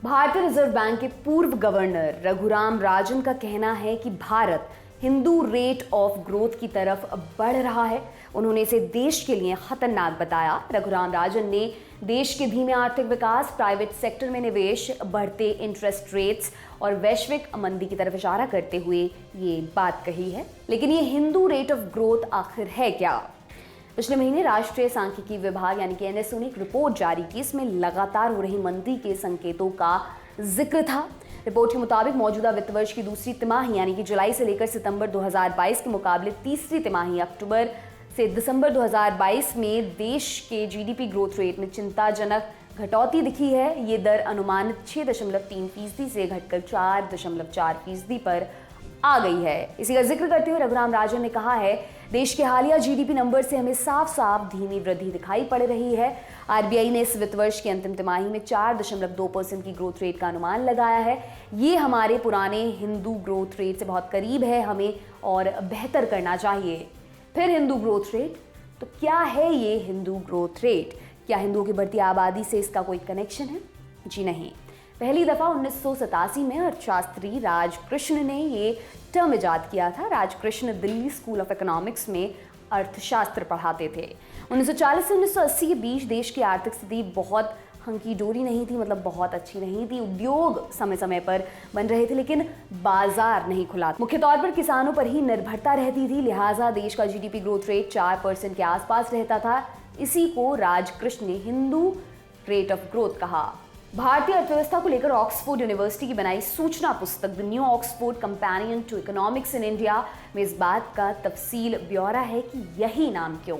भारतीय reserve bank के पूर्व गवर्नर रघुराम राजन का कहना है कि Bharat Hindu rate of growth की तरफ बढ़ रहा है। उन्होंने इसे देश के लिए खतरनाक बताया। रघुराम राजन ने देश के धीमे आर्थिक विकास, प्राइवेट सेक्टर में निवेश, बढ़ते इंटरेस्ट रेट्स और वैश्विक मंदी की तरफ इशारा करते हुए ये बात कही है। लेकिन ये हिंदू रेट ऑफ ग्रोथ आखिर है क्या? पिछले महीने राष्ट्रीय सांख्यिकी विभाग यानी कि एनएसओ ने एक रिपोर्ट जारी की। इसमें लगातार हो रही मंदी के संकेतों का जिक्र था। रिपोर्ट के मुताबिक मौजूदा वित्त वर्ष की दूसरी तिमाही यानी कि जुलाई से लेकर सितंबर 2022 के मुकाबले तीसरी तिमाही अक्टूबर से दिसंबर 2022 में देश के जीडीपी ग्रोथ रेट में चिंताजनक घटौती दिखी है। ये दर अनुमानित 6.3% से घटकर 4.4% पर आ गई है। इसी का जिक्र करते हुए रघुराम राजन ने कहा है, देश के हालिया जीडीपी नंबर से हमें साफ साफ धीमी वृद्धि दिखाई पड़ रही है। आरबीआई ने इस वित्त वर्ष की अंतिम तिमाही में 4.2% की ग्रोथ रेट का अनुमान लगाया है। ये हमारे पुराने हिंदू ग्रोथ रेट से बहुत करीब है। हमें और बेहतर करना चाहिए। फिर हिंदू ग्रोथ रेट, तो क्या है ये हिंदू ग्रोथ रेट? क्या हिंदुओं की बढ़ती आबादी से इसका कोई कनेक्शन है? जी नहीं। पहली दफा 1987 में अर्थशास्त्री राजकृष्ण ने ये टर्म इजाद किया था। Rajkrishna Delhi school of economics में अर्थशास्त्र पढ़ाते थे। 1940 से 1980 के बीच देश की आर्थिक स्थिति बहुत हंकी डोरी नहीं थी, मतलब बहुत अच्छी नहीं थी। उद्योग समय समय पर बन रहे थे लेकिन बाजार नहीं खुला। मुख्य तौर पर किसानों पर ही निर्भरता रहती थी, लिहाजा देश का जीडीपी ग्रोथ रेट 4% के आसपास रहता था। इसी को राजकृष्ण ने हिंदू रेट ऑफ ग्रोथ कहा। भारतीय अर्थव्यवस्था को लेकर ऑक्सफोर्ड यूनिवर्सिटी की बनाई सूचना पुस्तक the new Oxford companion to economics in India में इस बात का तफसील ब्यौरा है कि यही नाम क्यों।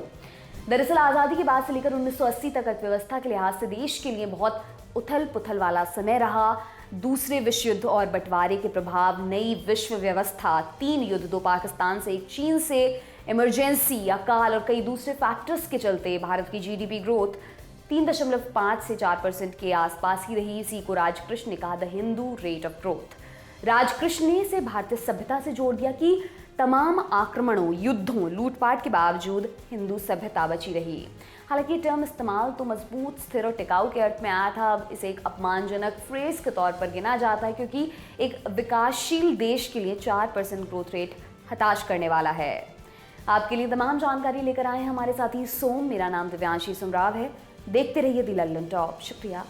दरअसल आज़ादी के बाद से लेकर 1980 तक अर्थव्यवस्था के लिहाज से देश के लिए बहुत उथल पुथल वाला समय रहा। दूसरे विश्व युद्ध और बंटवारे के प्रभाव, नई विश्व व्यवस्था, 3 युद्ध, 2 पाकिस्तान से, 1 चीन से, इमरजेंसी, अकाल और कई दूसरे फैक्टर्स के चलते भारत की जीडीपी ग्रोथ 3.5 से 4% के आसपास ही रही। इसी को राजकृष्ण ने कहा the Hindu rate of growth. Rajkrishna ने इसे भारतीय सभ्यता से जोड़ दिया कि तमाम आक्रमणों, युद्धों, लूटपाट के बावजूद हिंदू सभ्यता बची रही। हालांकि टर्म इस्तेमाल तो मजबूत, स्थिर और टिकाऊ के अर्थ में आया था। अब इसे एक अपमानजनक फ्रेज के तौर पर गिना जाता है क्योंकि एक विकासशील देश के लिए 4% ग्रोथ रेट हताश करने वाला है। आपके लिए तमाम जानकारी लेकर आए हमारे साथी सोम। मेरा नाम दिव्यांशी सुमराव है। देखते रहिए द लंदन टॉप। शुक्रिया।